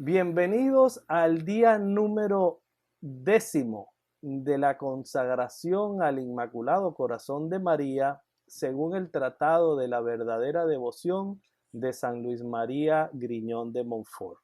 Bienvenidos al día número 10 de la consagración al Inmaculado Corazón de María, según el Tratado de la Verdadera Devoción de San Luis María Griñón de Montfort.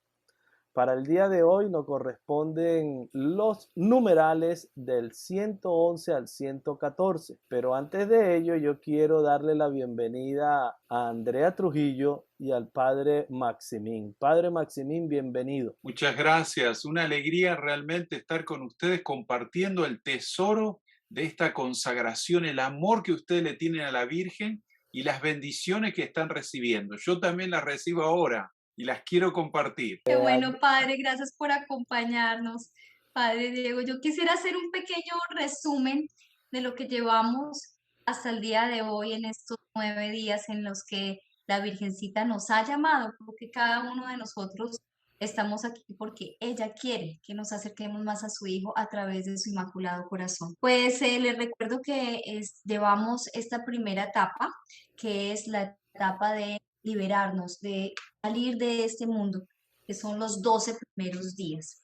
Para el día de hoy nos corresponden los numerales del 111 al 114, pero antes de ello yo quiero darle la bienvenida a Andrea Trujillo y al Padre Maximín. Padre Maximín, bienvenido. Muchas gracias, una alegría realmente estar con ustedes compartiendo el tesoro de esta consagración, el amor que ustedes le tienen a la Virgen y las bendiciones que están recibiendo. Yo también las recibo ahora y las quiero compartir. Qué bueno, Padre, gracias por acompañarnos. Padre Diego, yo quisiera hacer un pequeño resumen de lo que llevamos hasta el día de hoy en estos 9 días en los que la Virgencita nos ha llamado, porque cada uno de nosotros estamos aquí porque ella quiere que nos acerquemos más a su Hijo a través de su Inmaculado Corazón. Pues les recuerdo que llevamos esta primera etapa, que es la etapa de liberarnos, de salir de este mundo, que son los 12 primeros días.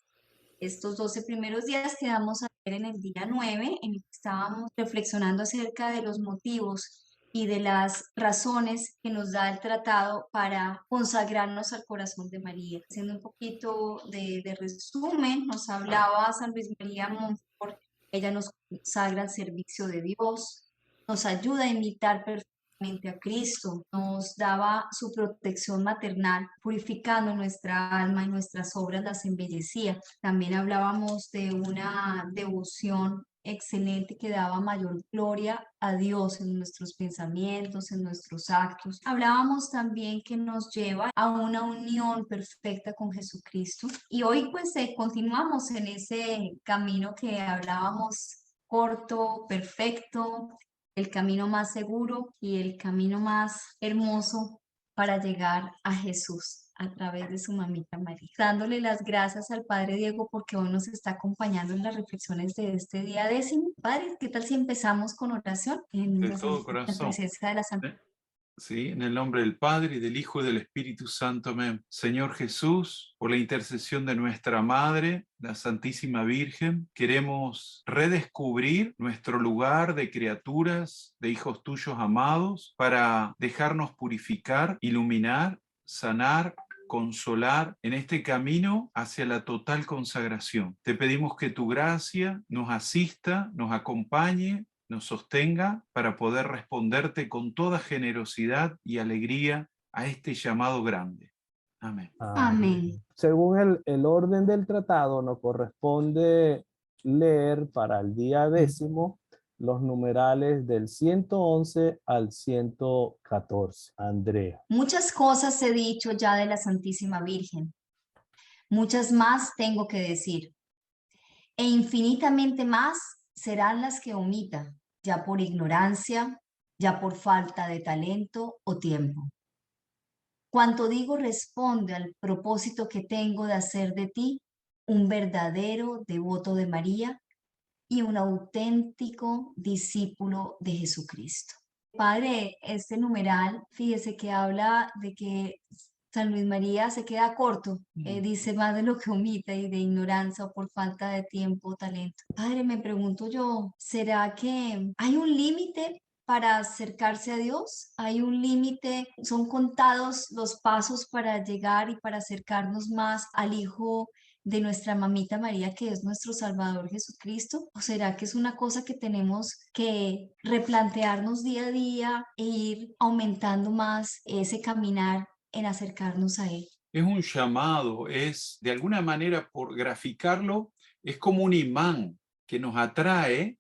Estos 12 primeros días quedamos a ver en el día 9, en el que estábamos reflexionando acerca de los motivos y de las razones que nos da el tratado para consagrarnos al corazón de María. Haciendo un poquito de resumen, nos hablaba San Luis María Montfort, ella nos consagra al servicio de Dios, nos ayuda a imitar perfectamente a Cristo, nos daba su protección maternal, purificando nuestra alma y nuestras obras las embellecía. También hablábamos de una devoción excelente que daba mayor gloria a Dios en nuestros pensamientos, en nuestros actos. Hablábamos también que nos lleva a una unión perfecta con Jesucristo. Y hoy pues continuamos en ese camino que hablábamos, corto, perfecto, el camino más seguro y el camino más hermoso para llegar a Jesús a través de su mamita María. Dándole las gracias al Padre Diego porque hoy nos está acompañando en las reflexiones de este día 10. Padre, ¿qué tal si empezamos con oración De en todo la corazón. presencia de la Santa? Sí, en el nombre del Padre, y del Hijo y del Espíritu Santo. Amén. Señor Jesús, por la intercesión de nuestra Madre, la Santísima Virgen, queremos redescubrir nuestro lugar de criaturas, de hijos tuyos amados, para dejarnos purificar, iluminar, sanar, consolar en este camino hacia la total consagración. Te pedimos que tu gracia nos asista, nos acompañe, nos sostenga para poder responderte con toda generosidad y alegría a este llamado grande. Amén. Amén. Según el orden del tratado, nos corresponde leer para el día 10 los numerales del 111 al 114. Andrea. Muchas cosas he dicho ya de la Santísima Virgen, muchas más tengo que decir, e infinitamente más serán las que omita, ya por ignorancia, ya por falta de talento o tiempo. Cuanto digo responde al propósito que tengo de hacer de ti un verdadero devoto de María y un auténtico discípulo de Jesucristo. Padre, este numeral, fíjese que habla de que San Luis María se queda corto, dice más de lo que omita y de ignorancia o por falta de tiempo o talento. Padre, me pregunto yo, ¿será que hay un límite para acercarse a Dios? ¿Hay un límite? ¿Son contados los pasos para llegar y para acercarnos más al Hijo de nuestra mamita María, que es nuestro Salvador Jesucristo? ¿O será que es una cosa que tenemos que replantearnos día a día e ir aumentando más ese caminar en acercarnos a Él? Es un llamado, es de alguna manera, por graficarlo, es como un imán que nos atrae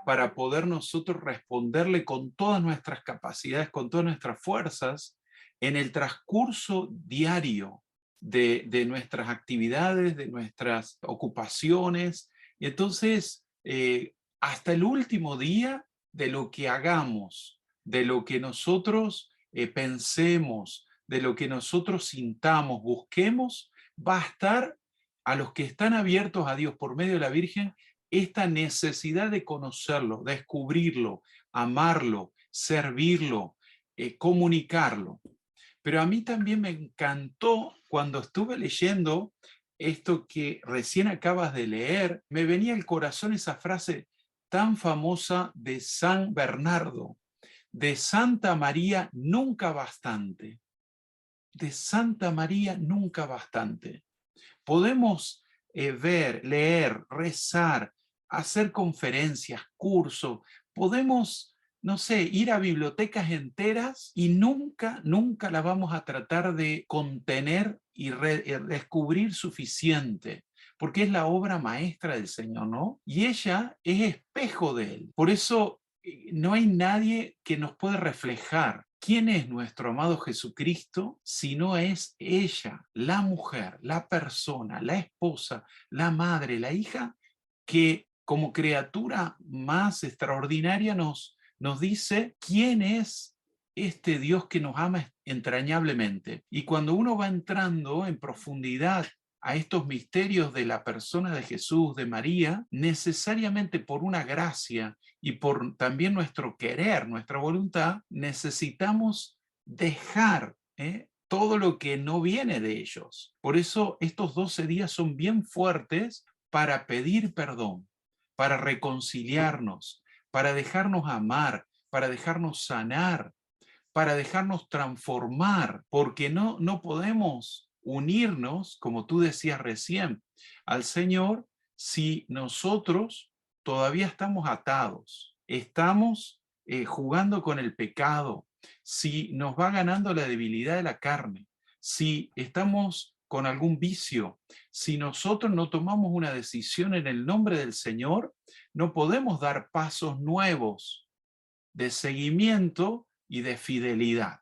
para poder nosotros responderle con todas nuestras capacidades, con todas nuestras fuerzas, en el transcurso diario de nuestras actividades, de nuestras ocupaciones. Y entonces, hasta el último día de lo que hagamos, de lo que nosotros pensemos, de lo que nosotros sintamos, busquemos, va a estar a los que están abiertos a Dios por medio de la Virgen esta necesidad de conocerlo, descubrirlo, amarlo, servirlo, comunicarlo. Pero a mí también me encantó cuando estuve leyendo esto que recién acabas de leer, me venía al corazón esa frase tan famosa de San Bernardo: de Santa María nunca bastante. De Santa María nunca bastante. Podemos ver, leer, rezar, hacer conferencias, cursos, podemos, no sé, ir a bibliotecas enteras y nunca, nunca la vamos a tratar de contener y descubrir suficiente, porque es la obra maestra del Señor, ¿no? Y ella es espejo de Él. Por eso no hay nadie que nos pueda reflejar quién es nuestro amado Jesucristo si no es ella, la mujer, la persona, la esposa, la madre, la hija, que como criatura más extraordinaria nos dice quién es este Dios que nos ama entrañablemente. Y cuando uno va entrando en profundidad a estos misterios de la persona de Jesús, de María, necesariamente por una gracia y por también nuestro querer, nuestra voluntad, necesitamos dejar todo lo que no viene de ellos. Por eso estos 12 días son bien fuertes para pedir perdón, para reconciliarnos, para dejarnos amar, para dejarnos sanar, para dejarnos transformar, porque no podemos unirnos, como tú decías recién, al Señor si nosotros todavía estamos atados, estamos jugando con el pecado, si nos va ganando la debilidad de la carne, si estamos con algún vicio, si nosotros no tomamos una decisión en el nombre del Señor, no podemos dar pasos nuevos de seguimiento y de fidelidad.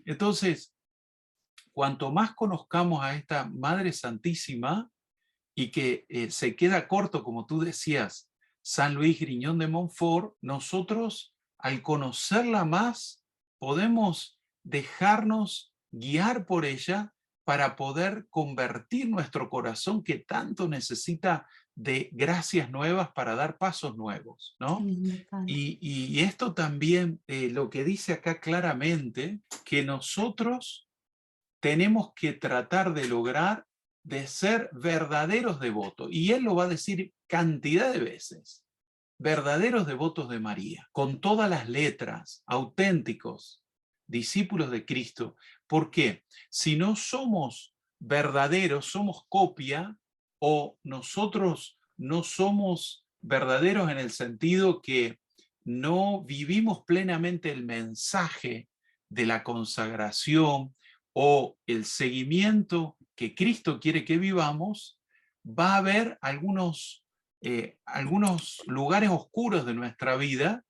Entonces, cuanto más conozcamos a esta Madre Santísima y que se queda corto, como tú decías, San Luis Griñón de Montfort, nosotros al conocerla más podemos dejarnos guiar por ella para poder convertir nuestro corazón que tanto necesita de gracias nuevas para dar pasos nuevos, ¿no? Sí, me encanta. Y esto también, lo que dice acá claramente, que nosotros tenemos que tratar de lograr de ser verdaderos devotos. Y él lo va a decir cantidad de veces. Verdaderos devotos de María, con todas las letras, auténticos, discípulos de Cristo. ¿Por qué? Si no somos verdaderos, somos copia, o nosotros no somos verdaderos en el sentido que no vivimos plenamente el mensaje de la consagración o el seguimiento que Cristo quiere que vivamos, va a haber algunos lugares oscuros de nuestra vida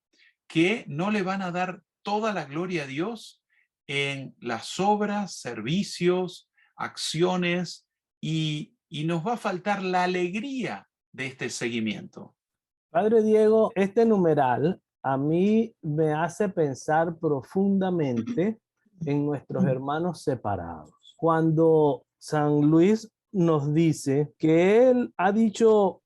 que no le van a dar toda la gloria a Dios en las obras, servicios, acciones, y nos va a faltar la alegría de este seguimiento. Padre Diego, este numeral a mí me hace pensar profundamente en nuestros hermanos separados. Cuando San Luis nos dice que él ha dicho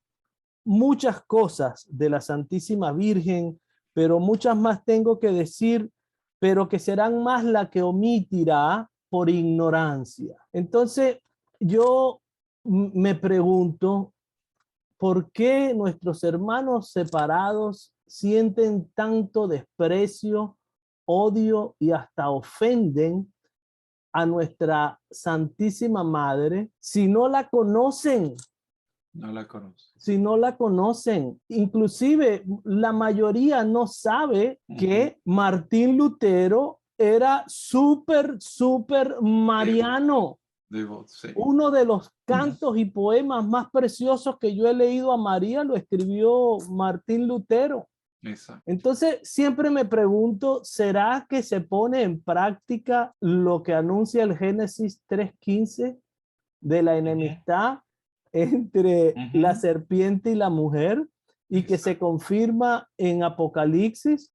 muchas cosas de la Santísima Virgen, pero muchas más tengo que decir, pero que serán más la que omitirá por ignorancia. Entonces, yo me pregunto, ¿por qué nuestros hermanos separados sienten tanto desprecio, odio y hasta ofenden a nuestra Santísima Madre si no la conocen? No la conozco. Si no la conocen. Inclusive la mayoría no sabe que Martín Lutero era súper mariano. Sí. Uno de los cantos y poemas más preciosos que yo he leído a María lo escribió Martín Lutero. Exacto. Entonces, siempre me pregunto, ¿será que se pone en práctica lo que anuncia el Génesis 3:15 de la enemistad entre la serpiente y la mujer y que se confirma en Apocalipsis?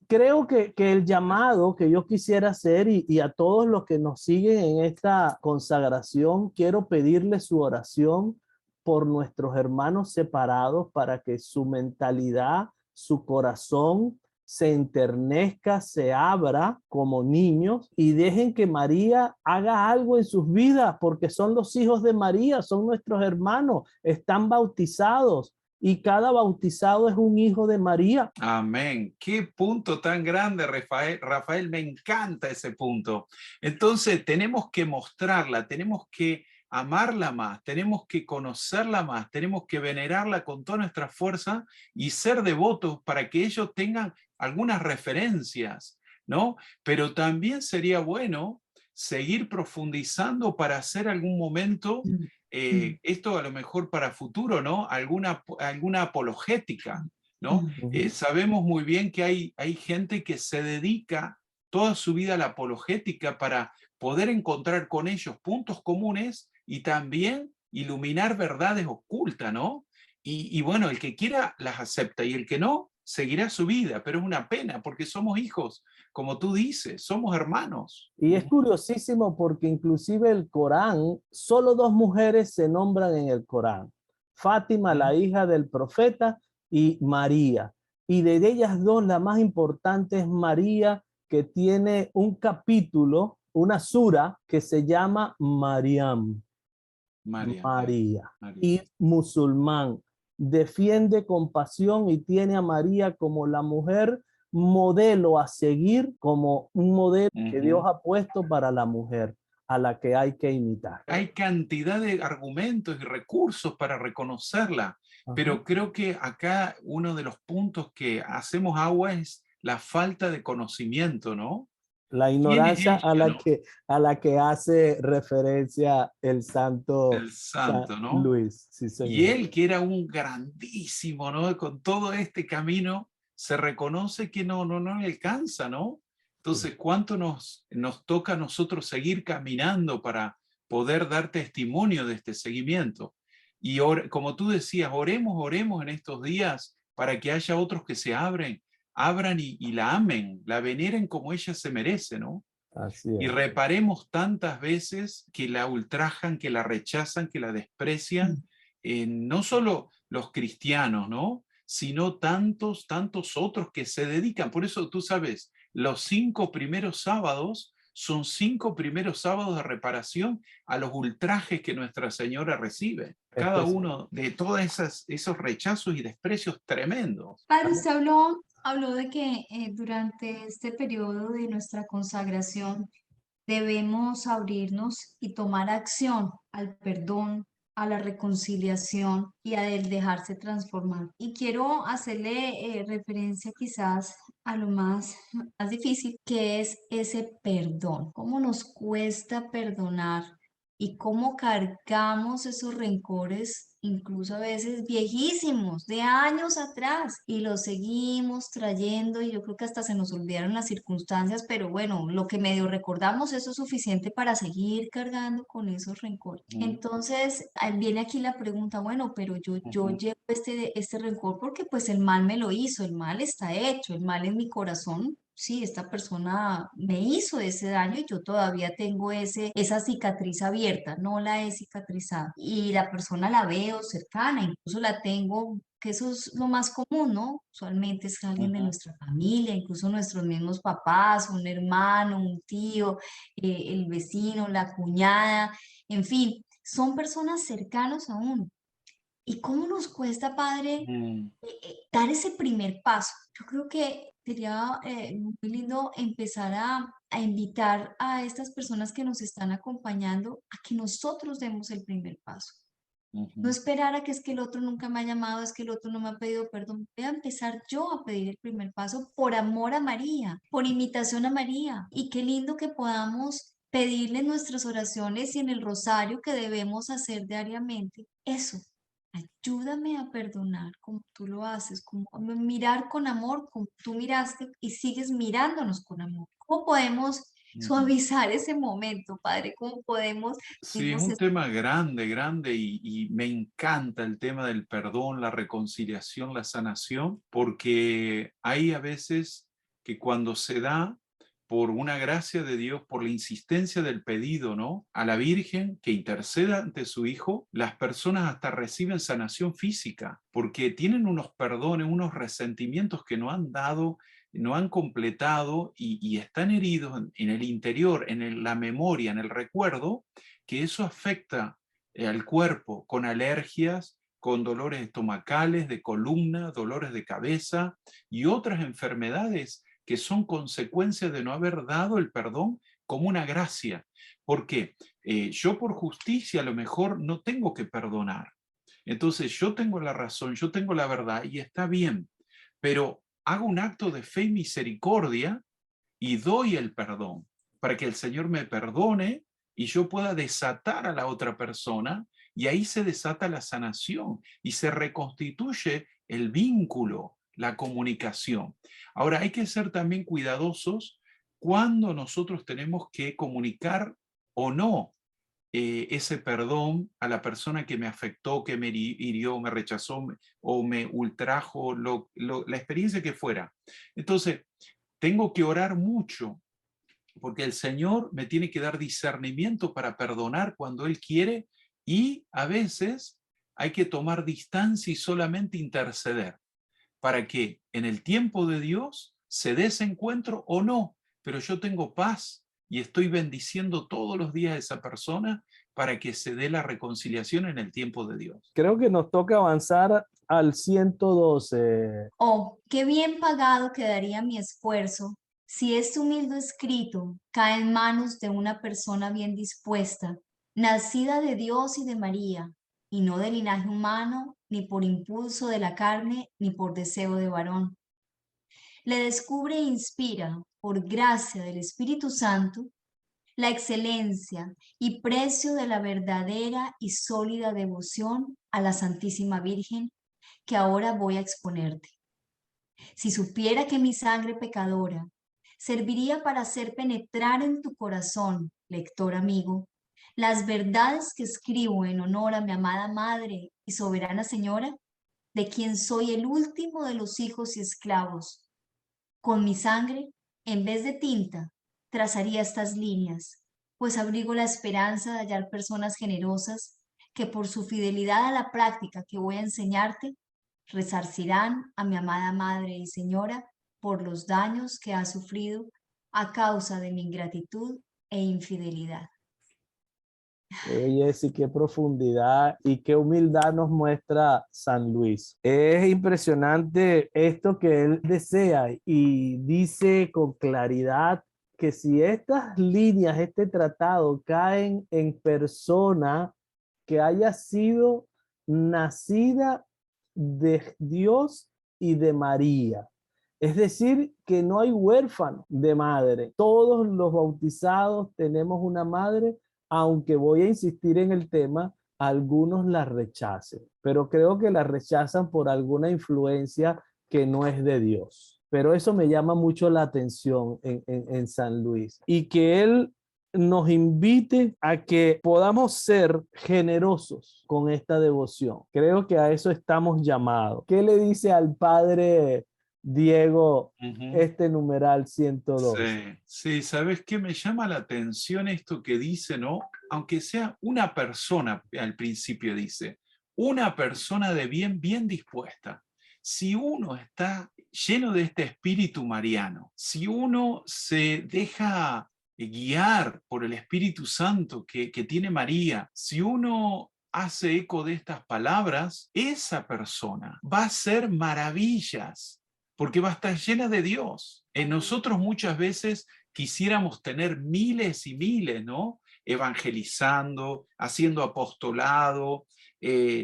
Creo que el llamado que yo quisiera hacer y a todos los que nos siguen en esta consagración, quiero pedirle su oración por nuestros hermanos separados para que su mentalidad, su corazón se enternezca, se abra como niños y dejen que María haga algo en sus vidas, porque son los hijos de María, son nuestros hermanos, están bautizados y cada bautizado es un hijo de María. Amén. Qué punto tan grande, Rafael. Rafael, me encanta ese punto. Entonces, tenemos que mostrarla, tenemos que amarla más, tenemos que conocerla más, tenemos que venerarla con toda nuestra fuerza y ser devotos para que ellos tengan algunas referencias, ¿no? Pero también sería bueno seguir profundizando para hacer algún momento, esto a lo mejor para futuro, ¿no? Alguna apologética, ¿no? Sabemos muy bien que hay gente que se dedica toda su vida a la apologética para poder encontrar con ellos puntos comunes y también iluminar verdades ocultas, ¿no? Y bueno, el que quiera las acepta y el que no, seguirá su vida, pero es una pena porque somos hijos, como tú dices, somos hermanos. Y es curiosísimo porque inclusive el Corán, solo 2 mujeres se nombran en el Corán. Fátima, la hija del profeta, y María. Y de ellas 2, la más importante es María, que tiene un capítulo, una sura que se llama Mariam. María. Y musulmán. Defiende con pasión y tiene a María como la mujer modelo a seguir, como un modelo que Dios ha puesto para la mujer a la que hay que imitar. Hay cantidad de argumentos y recursos para reconocerla, pero creo que acá uno de los puntos que hacemos agua es la falta de conocimiento, ¿no? La ¿Quién es ignorancia ella, a la que hace referencia el santo el santo, ¿no? Luis. Sí, Y señor. él, que era un grandísimo, ¿no? Con todo este camino, se reconoce que no le alcanza, ¿no? Entonces, ¿cuánto nos toca a nosotros seguir caminando para poder dar testimonio de este seguimiento? Y como tú decías, oremos en estos días para que haya otros que se abran y la amen, la veneren como ella se merece, ¿no? Así Y es. reparemos tantas veces que la ultrajan, que la rechazan, que la desprecian, no solo los cristianos, ¿no? Sino tantos otros que se dedican. Por eso tú sabes, los 5 primeros sábados son 5 primeros sábados de reparación a los ultrajes que Nuestra Señora recibe. Cada uno de todos esos rechazos y desprecios tremendos. Padre, usted habló de que durante este periodo de nuestra consagración debemos abrirnos y tomar acción al perdón, a la reconciliación y a el dejarse transformar. Y quiero hacerle referencia quizás a lo más difícil, que es ese perdón. ¿Cómo nos cuesta perdonar? Y cómo cargamos esos rencores, incluso a veces viejísimos, de años atrás, y los seguimos trayendo, y yo creo que hasta se nos olvidaron las circunstancias, pero bueno, lo que medio recordamos, eso es suficiente para seguir cargando con esos rencores. Entonces, viene aquí la pregunta, bueno, pero yo llevo este rencor porque pues el mal me lo hizo, el mal está hecho, el mal en mi corazón. Sí, esta persona me hizo ese daño y yo todavía tengo esa cicatriz abierta, no la he cicatrizado. Y la persona la veo cercana, incluso la tengo, que eso es lo más común, ¿no? Usualmente es alguien de nuestra familia, incluso nuestros mismos papás, un hermano, un tío, el vecino, la cuñada, en fin, son personas cercanas a uno. ¿Y cómo nos cuesta, padre, dar ese primer paso? Yo creo que sería muy lindo empezar a invitar a estas personas que nos están acompañando a que nosotros demos el primer paso. No esperar a que es que el otro nunca me ha llamado, es que el otro no me ha pedido perdón. Voy a empezar yo a pedir el primer paso por amor a María, por imitación a María. Y qué lindo que podamos pedirle en nuestras oraciones y en el rosario que debemos hacer diariamente eso. Ayúdame a perdonar como tú lo haces, como mirar con amor, como tú miraste y sigues mirándonos con amor. ¿Cómo podemos suavizar ese momento, Padre? ¿Cómo podemos Sí, es irnos un tema grande, grande y me encanta el tema del perdón, la reconciliación, la sanación, porque hay a veces que cuando se da por una gracia de Dios, por la insistencia del pedido, ¿no? A la Virgen que interceda ante su Hijo, las personas hasta reciben sanación física, porque tienen unos perdones, unos resentimientos que no han dado no han completado y están heridos en el interior, la memoria, en el recuerdo, que eso afecta al cuerpo con alergias, con dolores estomacales, de columna, dolores de cabeza y otras enfermedades que son consecuencia de no haber dado el perdón como una gracia. Porque yo por justicia a lo mejor no tengo que perdonar. Entonces yo tengo la razón, yo tengo la verdad y está bien, pero hago un acto de fe y misericordia y doy el perdón para que el Señor me perdone y yo pueda desatar a la otra persona, y ahí se desata la sanación y se reconstituye el vínculo, la comunicación. Ahora, hay que ser también cuidadosos cuando nosotros tenemos que comunicar o no ese perdón a la persona que me afectó, que me hirió, me rechazó o me ultrajo, la experiencia que fuera. Entonces, tengo que orar mucho porque el Señor me tiene que dar discernimiento para perdonar cuando Él quiere, y a veces hay que tomar distancia y solamente interceder para que en el tiempo de Dios se dé ese encuentro o no, pero yo tengo paz y estoy bendiciendo todos los días a esa persona para que se dé la reconciliación en el tiempo de Dios. Creo que nos toca avanzar al 112. Oh, qué bien pagado quedaría mi esfuerzo si este humilde escrito cae en manos de una persona bien dispuesta, nacida de Dios y de María, y no de linaje humano, ni por impulso de la carne, ni por deseo de varón. Le descubre e inspira, por gracia del Espíritu Santo, la excelencia y precio de la verdadera y sólida devoción a la Santísima Virgen que ahora voy a exponerte. Si supiera que mi sangre pecadora serviría para hacer penetrar en tu corazón, lector amigo, las verdades que escribo en honor a mi amada Madre y Soberana Señora, de quien soy el último de los hijos y esclavos, con mi sangre, en vez de tinta, trazaría estas líneas, pues abrigo la esperanza de hallar personas generosas que por su fidelidad a la práctica que voy a enseñarte, resarcirán a mi amada Madre y Señora por los daños que ha sufrido a causa de mi ingratitud e infidelidad. Qué belleza y qué profundidad y qué humildad nos muestra San Luis. Es impresionante esto que él desea y dice con claridad que si estas líneas, este tratado caen en persona que haya sido nacida de Dios y de María, es decir, que no hay huérfano de madre. Todos los bautizados tenemos una madre, aunque voy a insistir en el tema, algunos la rechacen, pero creo que la rechazan por alguna influencia que no es de Dios. Pero eso me llama mucho la atención en San Luis, y que él nos invite a que podamos ser generosos con esta devoción. Creo que a eso estamos llamados. ¿Qué le dice al padre Diego este numeral 112? Sí, ¿sabes qué? Me llama la atención esto que dice, ¿no? Aunque sea una persona, al principio dice, una persona de bien, bien dispuesta. Si uno está lleno de este espíritu mariano, si uno se deja guiar por el Espíritu Santo que tiene María, si uno hace eco de estas palabras, esa persona va a hacer maravillas, porque va a estar llena de Dios. Nosotros muchas veces quisiéramos tener miles y miles, ¿no? Evangelizando, haciendo apostolado,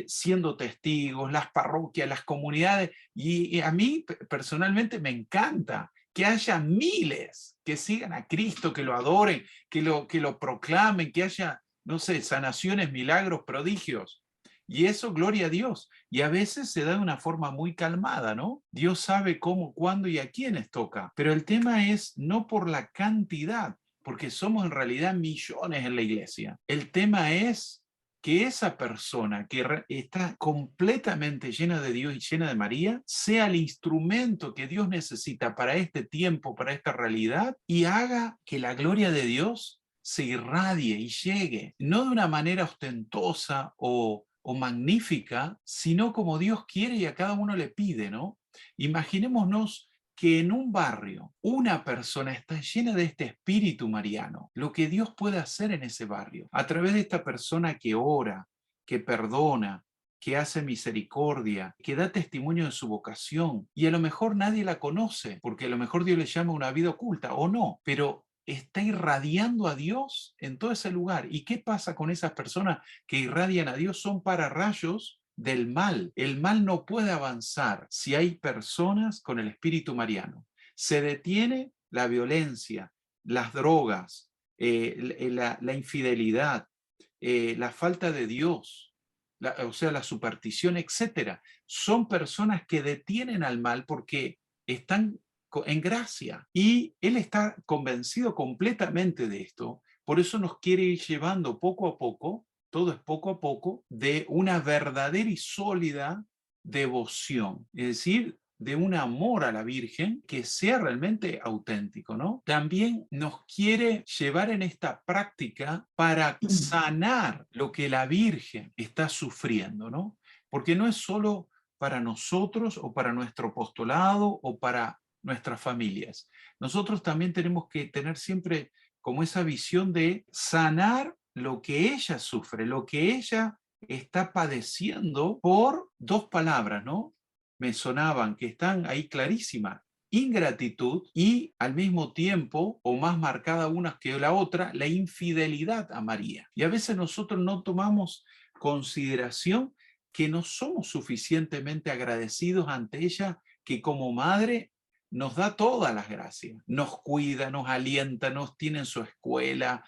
siendo testigos, las parroquias, las comunidades, y a mí personalmente me encanta que haya miles que sigan a Cristo, que lo adoren, que lo proclamen, que haya, no sé, sanaciones, milagros, prodigios. Y eso, gloria a Dios. Y a veces se da de una forma muy calmada, ¿no? Dios sabe cómo, cuándo y a quiénes toca. Pero el tema es no por la cantidad, porque somos en realidad millones en la iglesia. El tema es que esa persona que está completamente llena de Dios y llena de María, sea el instrumento que Dios necesita para este tiempo, para esta realidad, y haga que la gloria de Dios se irradie y llegue, no de una manera ostentosa o magnífica, sino como Dios quiere y a cada uno le pide, ¿no? Imaginémonos que en un barrio una persona está llena de este espíritu mariano, lo que Dios puede hacer en ese barrio, a través de esta persona que ora, que perdona, que hace misericordia, que da testimonio de su vocación, y a lo mejor nadie la conoce, porque a lo mejor Dios le llama una vida oculta, o no, pero está irradiando a Dios en todo ese lugar. ¿Y qué pasa con esas personas que irradian a Dios? Son pararrayos del mal. El mal no puede avanzar si hay personas con el espíritu mariano. Se detiene la violencia, las drogas, la infidelidad, la falta de Dios, o sea, la superstición, etcétera. Son personas que detienen al mal porque están en gracia. Y él está convencido completamente de esto. Por eso nos quiere ir llevando poco a poco, todo es poco a poco, de una verdadera y sólida devoción. Es decir, de un amor a la Virgen que sea realmente auténtico, ¿no? También nos quiere llevar en esta práctica para sanar lo que la Virgen está sufriendo, ¿no? Porque no es solo para nosotros o para nuestro apostolado o para nuestras familias. Nosotros también tenemos que tener siempre como esa visión de sanar lo que ella sufre, lo que ella está padeciendo por dos palabras, ¿no? Me sonaban que están ahí clarísimas: ingratitud y al mismo tiempo, o más marcada una que la otra, la infidelidad a María. Y a veces nosotros no tomamos consideración que no somos suficientemente agradecidos ante ella, que como madre nos da todas las gracias, nos cuida, nos alienta, nos tiene en su escuela,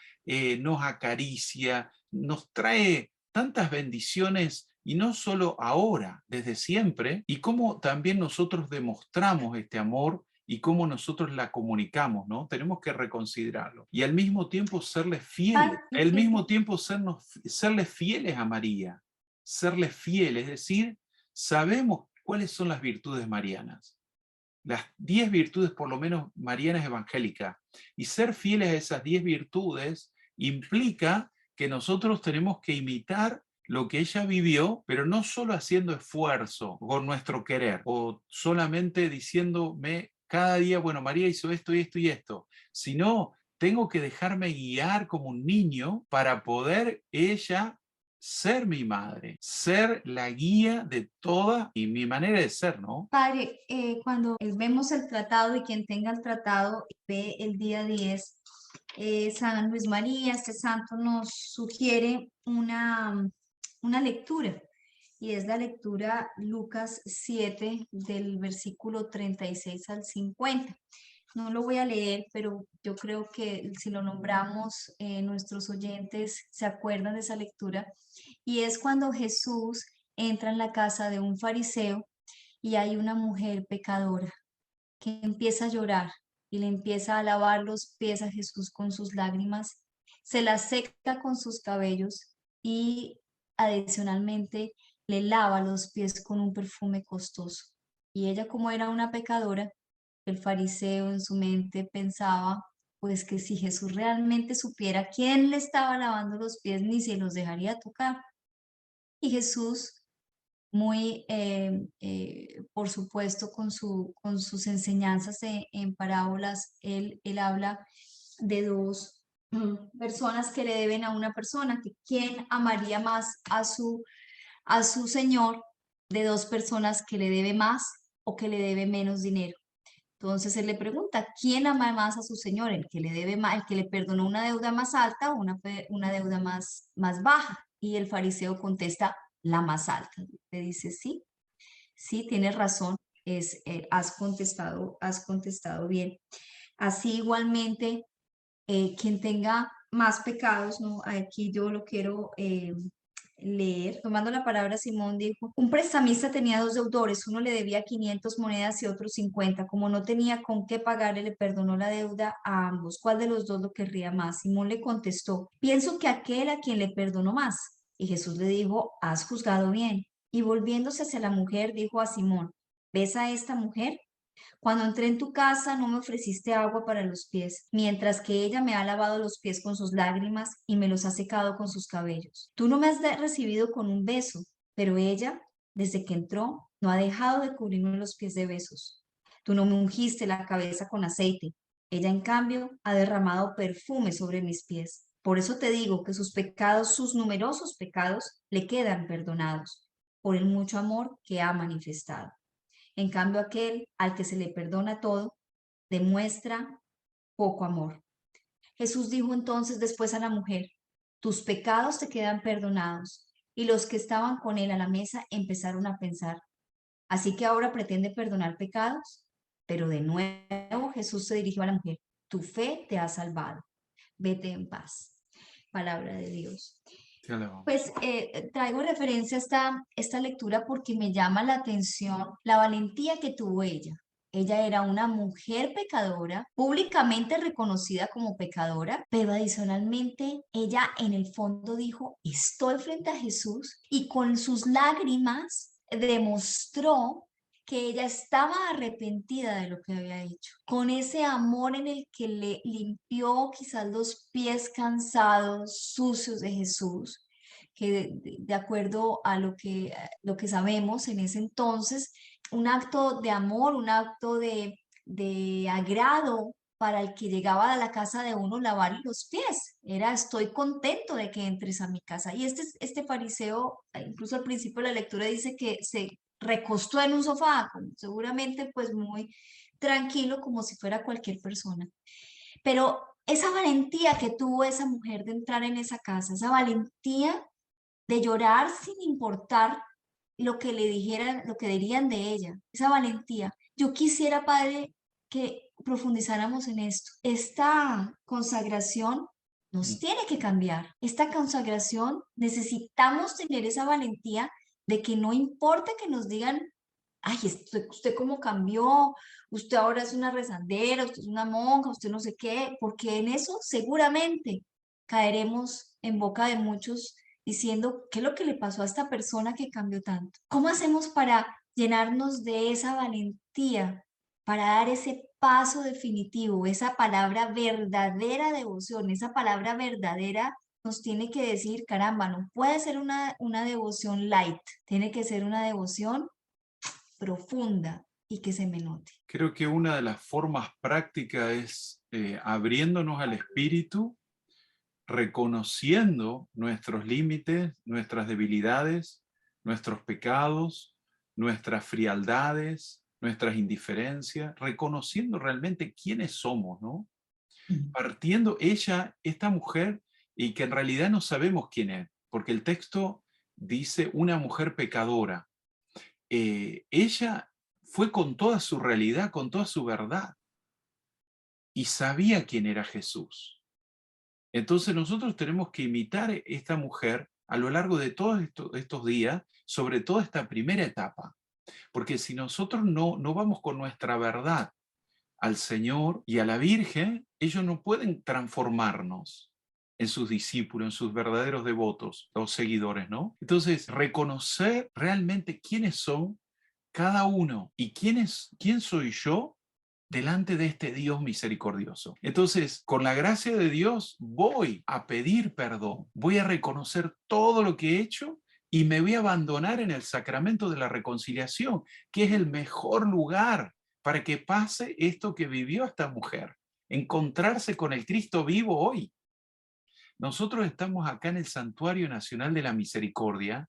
nos acaricia, nos trae tantas bendiciones, y no solo ahora, desde siempre, y cómo también nosotros demostramos este amor y cómo nosotros la comunicamos, ¿no? Tenemos que reconsiderarlo. Y al mismo tiempo serles fieles, al mismo tiempo serles fieles a María, serles fieles, es decir, sabemos cuáles son las virtudes marianas, las 10 virtudes por lo menos marianas evangélicas, y ser fieles a esas 10 virtudes implica que nosotros tenemos que imitar lo que ella vivió, pero no solo haciendo esfuerzo con nuestro querer, o solamente diciéndome cada día, bueno, María hizo esto y esto y esto, sino tengo que dejarme guiar como un niño para poder ella ser mi madre, ser la guía de toda y mi manera de ser, ¿no? Padre, cuando vemos el tratado y quien tenga el tratado ve el día 10, San Luis María, este santo, nos sugiere una lectura, y es la lectura Lucas 7 del versículo 36 al 50. No lo voy a leer, pero yo creo que si lo nombramos, nuestros oyentes se acuerdan de esa lectura, y es cuando Jesús entra en la casa de un fariseo y hay una mujer pecadora que empieza a llorar y le empieza a lavar los pies a Jesús con sus lágrimas, se la seca con sus cabellos y adicionalmente le lava los pies con un perfume costoso. Y ella, como era una pecadora, el fariseo en su mente pensaba, pues, que si Jesús realmente supiera quién le estaba lavando los pies, ni se los dejaría tocar. Y Jesús, muy, por supuesto, con sus enseñanzas en parábolas, él habla de dos personas que le deben a una persona, que quién amaría más a su señor, de dos personas que le debe más o que le debe menos dinero. Entonces él le pregunta, ¿quién ama más a su señor? ¿El que le debe más, el que le perdonó una deuda más alta o una deuda más baja? Y el fariseo contesta, la más alta. Le dice, sí, sí, tienes razón, has contestado bien. Así igualmente, quien tenga más pecados, ¿no? Aquí yo lo quiero leer. Tomando la palabra, Simón dijo, un prestamista tenía dos deudores, uno le debía 500 monedas y otro 50. Como no tenía con qué pagarle, le perdonó la deuda a ambos. ¿Cuál de los dos lo querría más? Simón le contestó, pienso que aquel a quien le perdonó más. Y Jesús le dijo, has juzgado bien. Y volviéndose hacia la mujer, dijo a Simón, ¿ves a esta mujer? Cuando entré en tu casa no me ofreciste agua para los pies, mientras que ella me ha lavado los pies con sus lágrimas y me los ha secado con sus cabellos. Tú no me has recibido con un beso, pero ella, desde que entró, no ha dejado de cubrirme los pies de besos. Tú no me ungiste la cabeza con aceite. Ella, en cambio, ha derramado perfume sobre mis pies. Por eso te digo que sus pecados, sus numerosos pecados, le quedan perdonados por el mucho amor que ha manifestado. En cambio, aquel al que se le perdona todo, demuestra poco amor. Jesús dijo entonces después a la mujer: tus pecados te quedan perdonados. Y los que estaban con él a la mesa empezaron a pensar: así que ahora pretende perdonar pecados. Pero de nuevo Jesús se dirigió a la mujer: tu fe te ha salvado. Vete en paz. Palabra de Dios. Te alabamos. Pues traigo referencia a esta lectura porque me llama la atención la valentía que tuvo ella. Ella era una mujer pecadora, públicamente reconocida como pecadora, pero adicionalmente ella en el fondo dijo: estoy frente a Jesús, y con sus lágrimas demostró que ella estaba arrepentida de lo que había hecho, con ese amor en el que le limpió quizás los pies cansados, sucios de Jesús, que de acuerdo a lo que sabemos en ese entonces, un acto de amor, un acto de agrado para el que llegaba a la casa de uno, lavar los pies. Era: estoy contento de que entres a mi casa. Y este fariseo, incluso al principio de la lectura dice que se recostó en un sofá, seguramente pues muy tranquilo, como si fuera cualquier persona. Pero esa valentía que tuvo esa mujer de entrar en esa casa, esa valentía de llorar sin importar lo que le dijeran, lo que dirían de ella, esa valentía. Yo quisiera, Padre, que profundizáramos en esto. Esta consagración nos tiene que cambiar. Esta consagración necesitamos tener esa valentía de que no importa que nos digan: ay, usted cómo cambió, usted ahora es una rezandera, usted es una monja, usted no sé qué, porque en eso seguramente caeremos en boca de muchos diciendo: ¿qué es lo que le pasó a esta persona que cambió tanto? ¿Cómo hacemos para llenarnos de esa valentía, para dar ese paso definitivo, esa palabra verdadera devoción, esa palabra verdadera? Nos tiene que decir: caramba, no puede ser una devoción light, tiene que ser una devoción profunda y que se me note. Creo que una de las formas prácticas es abriéndonos al Espíritu, reconociendo nuestros límites, nuestras debilidades, nuestros pecados, nuestras frialdades, nuestras indiferencias, reconociendo realmente quiénes somos, ¿no? Partiendo esta mujer, y que en realidad no sabemos quién es, porque el texto dice una mujer pecadora. Ella fue con toda su realidad, con toda su verdad, y sabía quién era Jesús. Entonces nosotros tenemos que imitar a esta mujer a lo largo de todos estos días, sobre todo esta primera etapa, porque si nosotros no vamos con nuestra verdad al Señor y a la Virgen, ellos no pueden transformarnos en sus discípulos, en sus verdaderos devotos o seguidores, ¿no? Entonces, reconocer realmente quiénes son cada uno y quién soy yo delante de este Dios misericordioso. Entonces, con la gracia de Dios, voy a pedir perdón, voy a reconocer todo lo que he hecho y me voy a abandonar en el sacramento de la reconciliación, que es el mejor lugar para que pase esto que vivió esta mujer, encontrarse con el Cristo vivo hoy. Nosotros estamos acá en el Santuario Nacional de la Misericordia,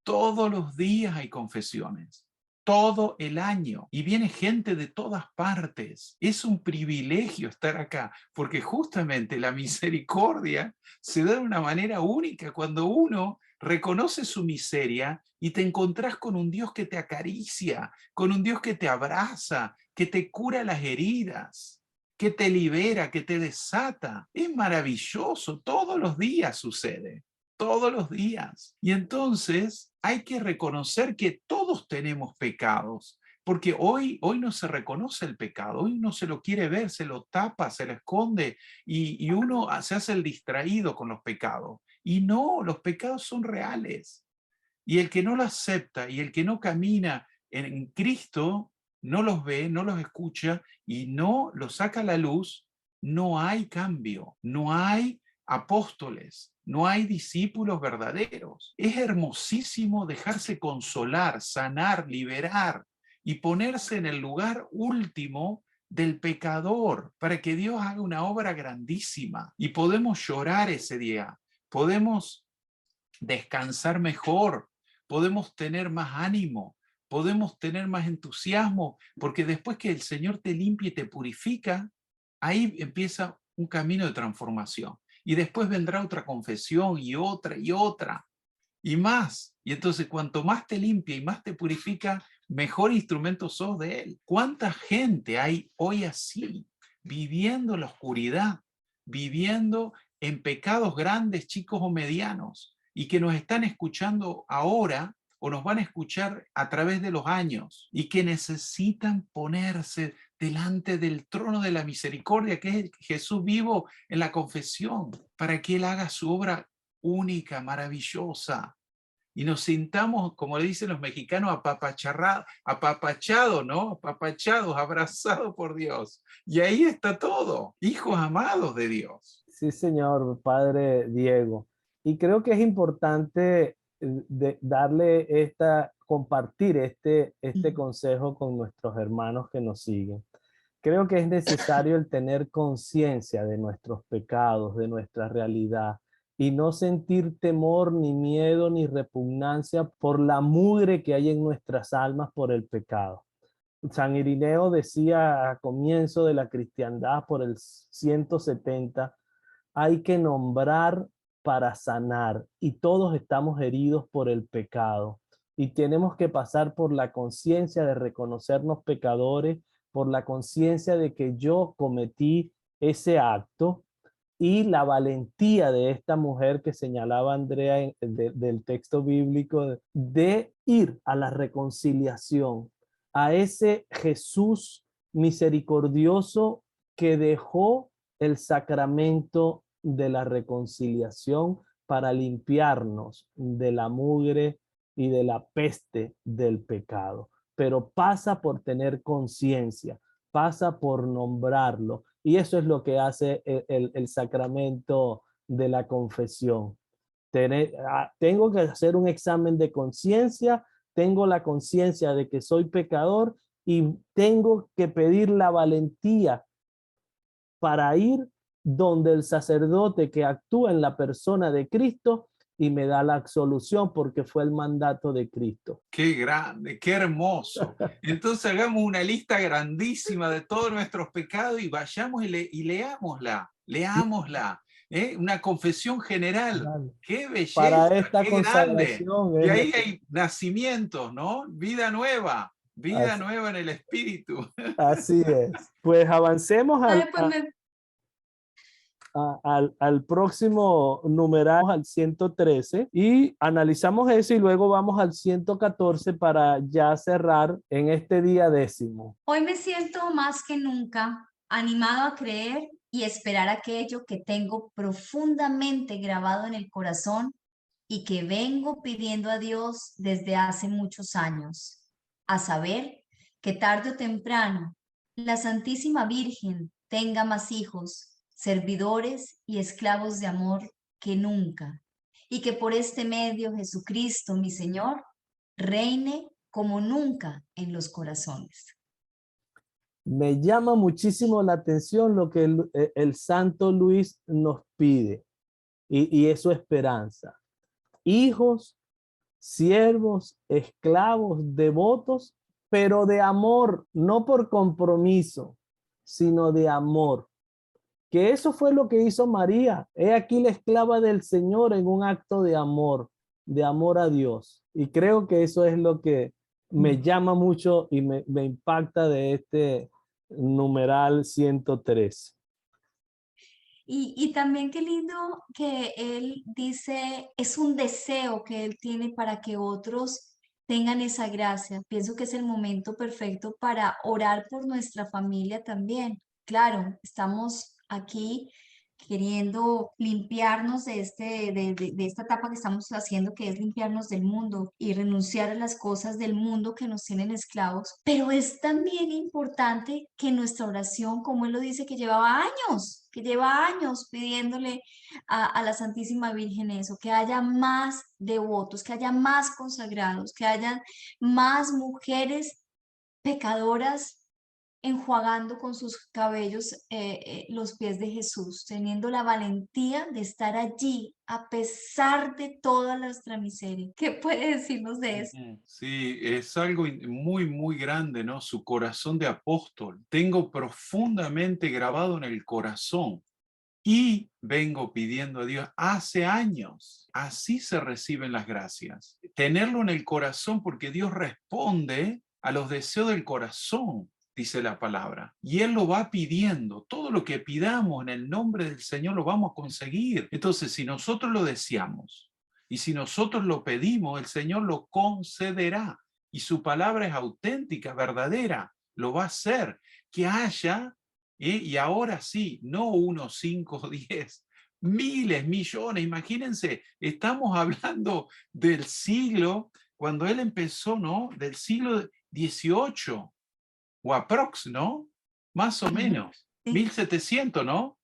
todos los días hay confesiones, todo el año, y viene gente de todas partes. Es un privilegio estar acá, porque justamente la misericordia se da de una manera única cuando uno reconoce su miseria y te encontrás con un Dios que te acaricia, con un Dios que te abraza, que te cura las heridas, que te libera, que te desata. Es maravilloso, todos los días sucede. Todos los días. Y entonces hay que reconocer que todos tenemos pecados, porque hoy no se reconoce el pecado, hoy no se lo quiere ver, se lo tapa, se lo esconde y uno se hace el distraído con los pecados. Y no, los pecados son reales. Y el que no lo acepta y el que no camina en Cristo, no los ve, no los escucha y no los saca a la luz, no hay cambio, no hay apóstoles, no hay discípulos verdaderos. Es hermosísimo dejarse consolar, sanar, liberar y ponerse en el lugar último del pecador para que Dios haga una obra grandísima. Y podemos llorar ese día, podemos descansar mejor, podemos tener más ánimo, podemos tener más entusiasmo, porque después que el Señor te limpia y te purifica, ahí empieza un camino de transformación. Y después vendrá otra confesión y otra y más. Y entonces cuanto más te limpia y más te purifica, mejor instrumento sos de Él. ¿Cuánta gente hay hoy así, viviendo la oscuridad, viviendo en pecados grandes, chicos o medianos, y que nos están escuchando ahora o nos van a escuchar a través de los años y que necesitan ponerse delante del trono de la misericordia, que es Jesús vivo en la confesión, para que Él haga su obra única, maravillosa, y nos sintamos, como le dicen los mexicanos, apapachados, ¿no? Apapachados, abrazados por Dios. Y ahí está todo, hijos amados de Dios. Sí, señor, Padre Diego. Y creo que es importante compartir este consejo con nuestros hermanos que nos siguen. Creo que es necesario el tener conciencia de nuestros pecados, de nuestra realidad, y no sentir temor, ni miedo, ni repugnancia por la mugre que hay en nuestras almas por el pecado. San Irineo decía a comienzo de la cristiandad, por el 170, hay que nombrar para sanar, y todos estamos heridos por el pecado. Y tenemos que pasar por la conciencia de reconocernos pecadores, por la conciencia de que yo cometí ese acto, y la valentía de esta mujer que señalaba Andrea del texto bíblico, de ir a la reconciliación, a ese Jesús misericordioso que dejó el sacramento de la reconciliación para limpiarnos de la mugre y de la peste del pecado. Pero pasa por tener conciencia, pasa por nombrarlo, y eso es lo que hace el sacramento de la confesión. Tengo que hacer un examen de conciencia, tengo la conciencia de que soy pecador y tengo que pedir la valentía para ir donde el sacerdote que actúa en la persona de Cristo y me da la absolución, porque fue el mandato de Cristo. Qué grande, qué hermoso. Entonces hagamos una lista grandísima de todos nuestros pecados y vayamos y leámosla. Una confesión general. Qué belleza, para esta qué grande. consagración. Y ahí hay nacimientos, ¿no? Vida nueva en el Espíritu. Así es. Pues avancemos Padre, pues al próximo numeral, al 113, y analizamos eso y luego vamos al 114 para ya cerrar en este día 10º. Hoy me siento más que nunca animado a creer y esperar aquello que tengo profundamente grabado en el corazón y que vengo pidiendo a Dios desde hace muchos años, a saber que tarde o temprano la Santísima Virgen tenga más hijos, servidores y esclavos de amor que nunca, y que por este medio Jesucristo, mi Señor, reine como nunca en los corazones. Me llama muchísimo la atención lo que el Santo Luis nos pide, y es su esperanza. Hijos, siervos, esclavos, devotos, pero de amor, no por compromiso, sino de amor. Que eso fue lo que hizo María. He aquí la esclava del Señor en un acto de amor a Dios. Y creo que eso es lo que me llama mucho y me impacta de este numeral 103. Y también qué lindo que él dice, es un deseo que él tiene para que otros tengan esa gracia. Pienso que es el momento perfecto para orar por nuestra familia también. Claro, estamos aquí queriendo limpiarnos de esta etapa que estamos haciendo, que es limpiarnos del mundo y renunciar a las cosas del mundo que nos tienen esclavos. Pero es también importante que nuestra oración, como él lo dice, que lleva años pidiéndole a la Santísima Virgen eso, que haya más devotos, que haya más consagrados, que haya más mujeres pecadoras enjuagando con sus cabellos los pies de Jesús, teniendo la valentía de estar allí a pesar de toda nuestra miseria. ¿Qué puede decirnos de eso? Sí, es algo muy, muy grande, ¿no? Su corazón de apóstol. Tengo profundamente grabado en el corazón y vengo pidiendo a Dios hace años. Así se reciben las gracias. Tenerlo en el corazón porque Dios responde a los deseos del corazón, dice la palabra. Y Él lo va pidiendo. Todo lo que pidamos en el nombre del Señor lo vamos a conseguir. Entonces, si nosotros lo deseamos y si nosotros lo pedimos, el Señor lo concederá. Y su palabra es auténtica, verdadera. Lo va a hacer. Que haya, y ahora sí, no 1, 5, 10, miles, millones. Imagínense, estamos hablando del siglo, cuando él empezó, ¿no? Del siglo XVIII o aprox, ¿no? Más o menos. Sí. 1700, ¿no?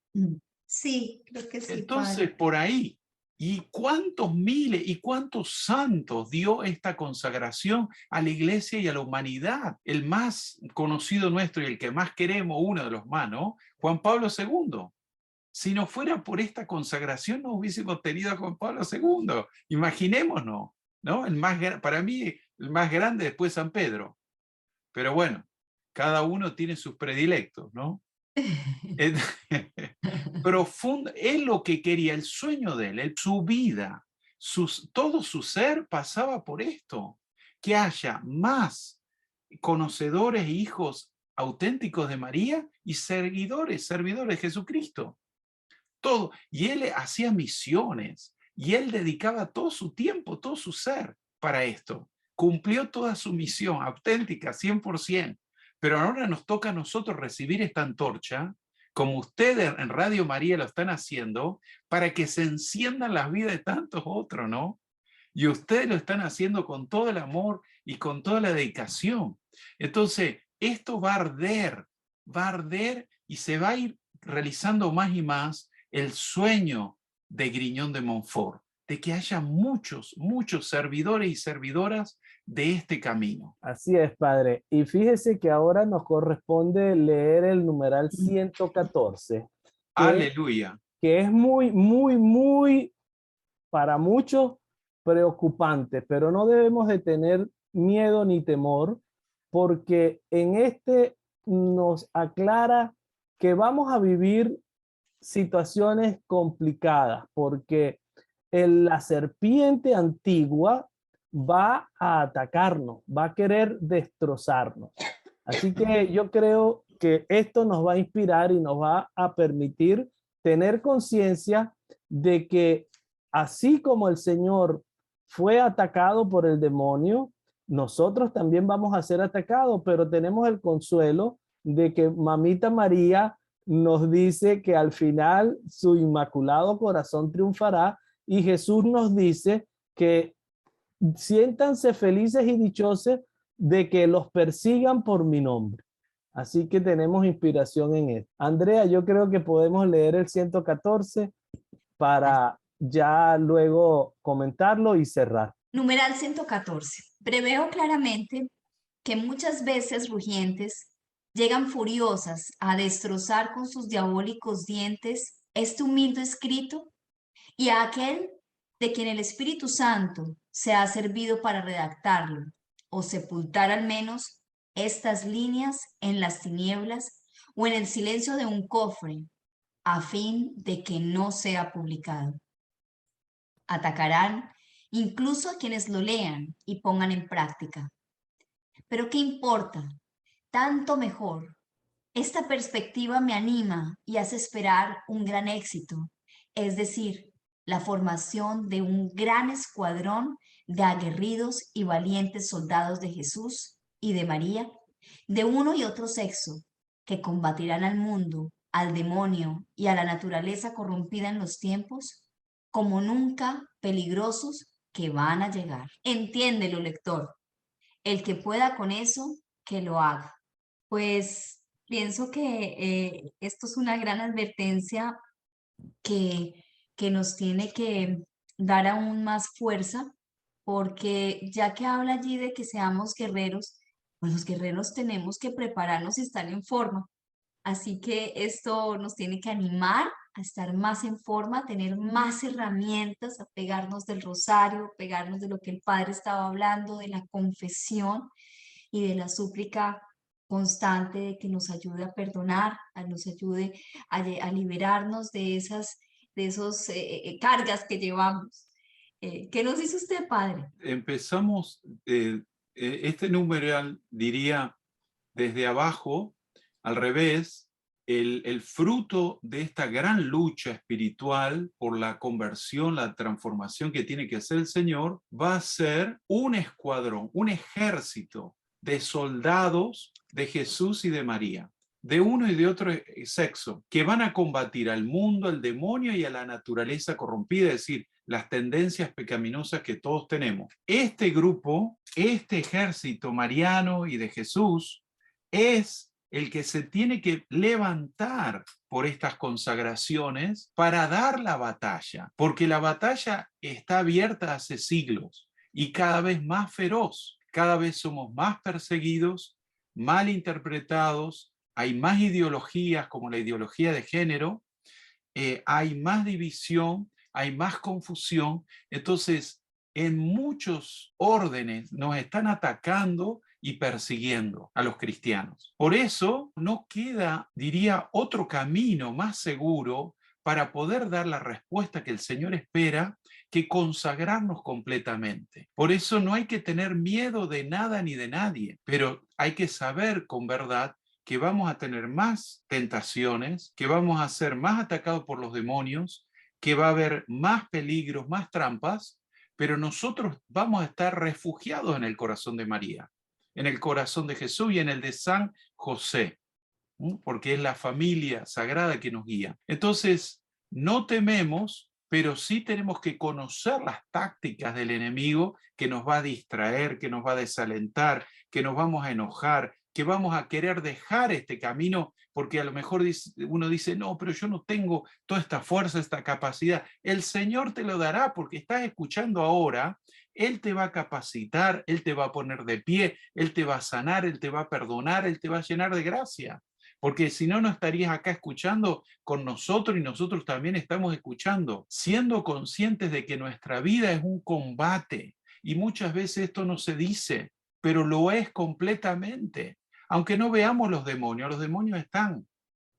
Sí, creo que sí, Entonces, padre. por ahí. ¿Y cuántos miles y cuántos santos dio esta consagración a la iglesia y a la humanidad? El más conocido nuestro y el que más queremos, uno de los más, ¿no? Juan Pablo II. Si no fuera por esta consagración, no hubiésemos tenido a Juan Pablo II. Imaginémonos, ¿no? Para mí, el más grande después San Pedro. Pero bueno, cada uno tiene sus predilectos, ¿no? Profundo, él lo que quería, el sueño de él, su vida, todo su ser pasaba por esto, que haya más conocedores e hijos auténticos de María y servidores de Jesucristo. Todo. Y él hacía misiones y él dedicaba todo su tiempo, todo su ser para esto. Cumplió toda su misión auténtica, 100%. Pero ahora nos toca a nosotros recibir esta antorcha, como ustedes en Radio María lo están haciendo, para que se enciendan las vidas de tantos otros, ¿no? Y ustedes lo están haciendo con todo el amor y con toda la dedicación. Entonces, esto va a arder y se va a ir realizando más y más el sueño de Griñón de Montfort, de que haya muchos, muchos servidores y servidoras de este camino. Así es, padre. Y fíjese que ahora nos corresponde leer el numeral 114, Aleluya. que es muy, muy, muy, para muchos, preocupante, pero no debemos de tener miedo ni temor, porque en este nos aclara que vamos a vivir situaciones complicadas, porque la serpiente antigua va a atacarnos, va a querer destrozarnos. Así que yo creo que esto nos va a inspirar y nos va a permitir tener conciencia de que así como el Señor fue atacado por el demonio, nosotros también vamos a ser atacados, pero tenemos el consuelo de que Mamita María nos dice que al final su inmaculado corazón triunfará y Jesús nos dice que siéntanse felices y dichosos de que los persigan por mi nombre. Así que tenemos inspiración en esto. Andrea, yo creo que podemos leer el 114 para ya luego comentarlo y cerrar. Numeral 114. Preveo claramente que muchas veces rugientes llegan furiosas a destrozar con sus diabólicos dientes este humilde escrito y a aquel de quien el Espíritu Santo se ha servido para redactarlo o sepultar al menos estas líneas en las tinieblas o en el silencio de un cofre a fin de que no sea publicado. Atacarán incluso a quienes lo lean y pongan en práctica. Pero ¿qué importa? Tanto mejor. Esta perspectiva me anima y hace esperar un gran éxito, es decir, la formación de un gran escuadrón de aguerridos y valientes soldados de Jesús y de María, de uno y otro sexo, que combatirán al mundo, al demonio y a la naturaleza corrompida en los tiempos, como nunca peligrosos que van a llegar. Entiéndelo, lector. El que pueda con eso, que lo haga. Pues pienso que esto es una gran advertencia que, que nos tiene que dar aún más fuerza, porque ya que habla allí de que seamos guerreros, pues los guerreros tenemos que prepararnos y estar en forma. Así que esto nos tiene que animar a estar más en forma, a tener más herramientas, a pegarnos del rosario, pegarnos de lo que el Padre estaba hablando, de la confesión y de la súplica constante de que nos ayude a perdonar, nos ayude a liberarnos de esos cargas que llevamos. ¿Qué nos dice usted, Padre? Empezamos, este numeral diría desde abajo, al revés, el fruto de esta gran lucha espiritual por la conversión, la transformación que tiene que hacer el Señor, va a ser un escuadrón, un ejército de soldados de Jesús y de María, de uno y de otro sexo, que van a combatir al mundo, al demonio y a la naturaleza corrompida, es decir, las tendencias pecaminosas que todos tenemos. Este grupo, este ejército mariano y de Jesús, es el que se tiene que levantar por estas consagraciones para dar la batalla, porque la batalla está abierta hace siglos y cada vez más feroz, cada vez somos más perseguidos, mal interpretados, hay más ideologías como la ideología de género, hay más división, hay más confusión, entonces en muchos órdenes nos están atacando y persiguiendo a los cristianos. Por eso no queda, diría, otro camino más seguro para poder dar la respuesta que el Señor espera que consagrarnos completamente. Por eso no hay que tener miedo de nada ni de nadie, pero hay que saber con verdad que vamos a tener más tentaciones, que vamos a ser más atacados por los demonios, que va a haber más peligros, más trampas, pero nosotros vamos a estar refugiados en el corazón de María, en el corazón de Jesús y en el de San José, porque es la familia sagrada que nos guía. Entonces, no tememos, pero sí tenemos que conocer las tácticas del enemigo que nos va a distraer, que nos va a desalentar, que nos vamos a enojar, que vamos a querer dejar este camino, porque a lo mejor uno dice, no, pero yo no tengo toda esta fuerza, esta capacidad. El Señor te lo dará porque estás escuchando ahora. Él te va a capacitar, Él te va a poner de pie, Él te va a sanar, Él te va a perdonar, Él te va a llenar de gracia. Porque si no, no estarías acá escuchando con nosotros y nosotros también estamos escuchando, siendo conscientes de que nuestra vida es un combate. Y muchas veces esto no se dice, pero lo es completamente. Aunque no veamos los demonios están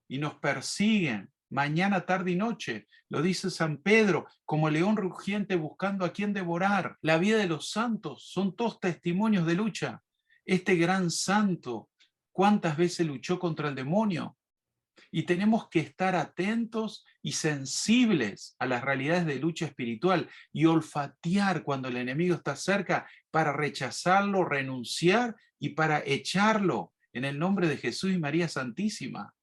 y nos persiguen mañana, tarde y noche. Lo dice San Pedro, como león rugiente buscando a quien devorar. La vida de los santos son todos testimonios de lucha. Este gran santo, ¿cuántas veces luchó contra el demonio? Y tenemos que estar atentos y sensibles a las realidades de lucha espiritual y olfatear cuando el enemigo está cerca para rechazarlo, renunciar y para echarlo en el nombre de Jesús y María Santísima.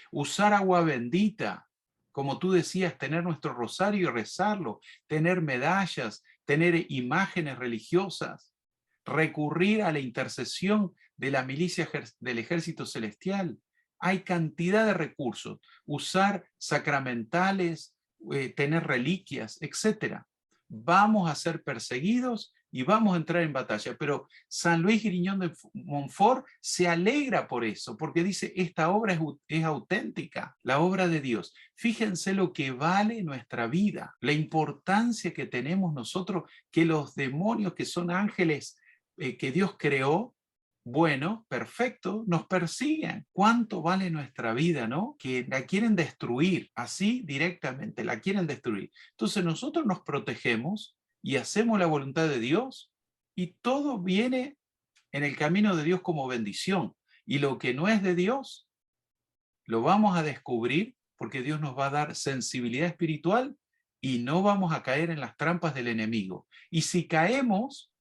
Usar agua bendita, como tú decías, tener nuestro rosario y rezarlo, tener medallas, tener imágenes religiosas, recurrir a la intercesión de la milicia del ejército celestial. Hay cantidad de recursos, usar sacramentales, tener reliquias, etc. Vamos a ser perseguidos y vamos a entrar en batalla, pero San Luis Griñón de Montfort se alegra por eso, porque dice, esta obra es auténtica, la obra de Dios. Fíjense lo que vale nuestra vida, la importancia que tenemos nosotros, que los demonios que son ángeles que Dios creó, bueno, perfecto, nos persiguen. ¿Cuánto vale nuestra vida, no? Que la quieren destruir, así directamente, la quieren destruir. Entonces nosotros nos protegemos y hacemos la voluntad de Dios y todo viene en el camino de Dios como bendición. Y lo que no es de Dios, lo vamos a descubrir porque Dios nos va a dar sensibilidad espiritual y no vamos a caer en las trampas del enemigo. Y si caemos,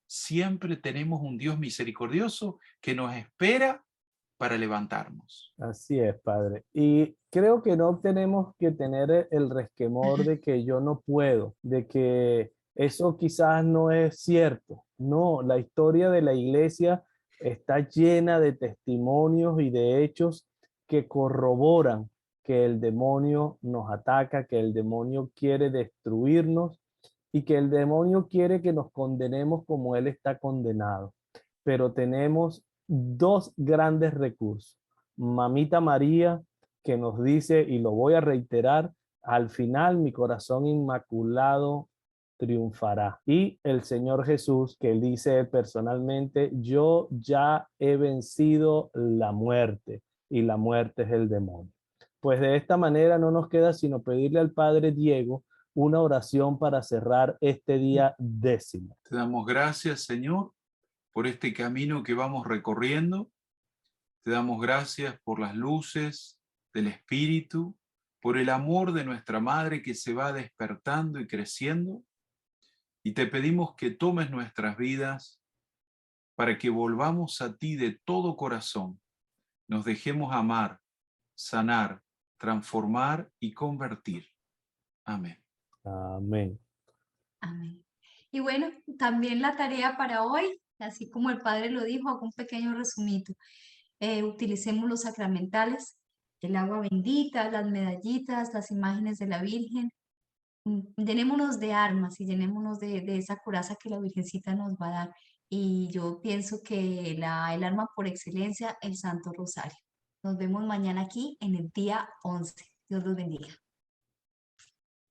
siempre tenemos un Dios misericordioso que nos espera para levantarnos. Así es, Padre. Y creo que no tenemos que tener el resquemor de que yo no puedo, de que eso quizás no es cierto. No, la historia de la iglesia está llena de testimonios y de hechos que corroboran que el demonio nos ataca, que el demonio quiere destruirnos y que el demonio quiere que nos condenemos como él está condenado. Pero tenemos dos grandes recursos. Mamita María, que nos dice, y lo voy a reiterar, al final mi corazón inmaculado triunfará. Y el Señor Jesús, que dice personalmente, yo ya he vencido la muerte, y la muerte es el demonio. Pues de esta manera no nos queda sino pedirle al Padre Diego una oración para cerrar este día 10. Te damos gracias, Señor, por este camino que vamos recorriendo. Te damos gracias por las luces del Espíritu, por el amor de nuestra Madre que se va despertando y creciendo. Y te pedimos que tomes nuestras vidas para que volvamos a ti de todo corazón, nos dejemos amar, sanar, transformar y convertir. Amén. Amén. Amén. Y bueno, también la tarea para hoy, así como el Padre lo dijo, hago un pequeño resumito. Utilicemos los sacramentales, el agua bendita, las medallitas, las imágenes de la Virgen. Llenémonos de armas y llenémonos de esa coraza que la Virgencita nos va a dar. Y yo pienso que el arma por excelencia, el Santo Rosario. Nos vemos mañana aquí en el día 11. Dios los bendiga.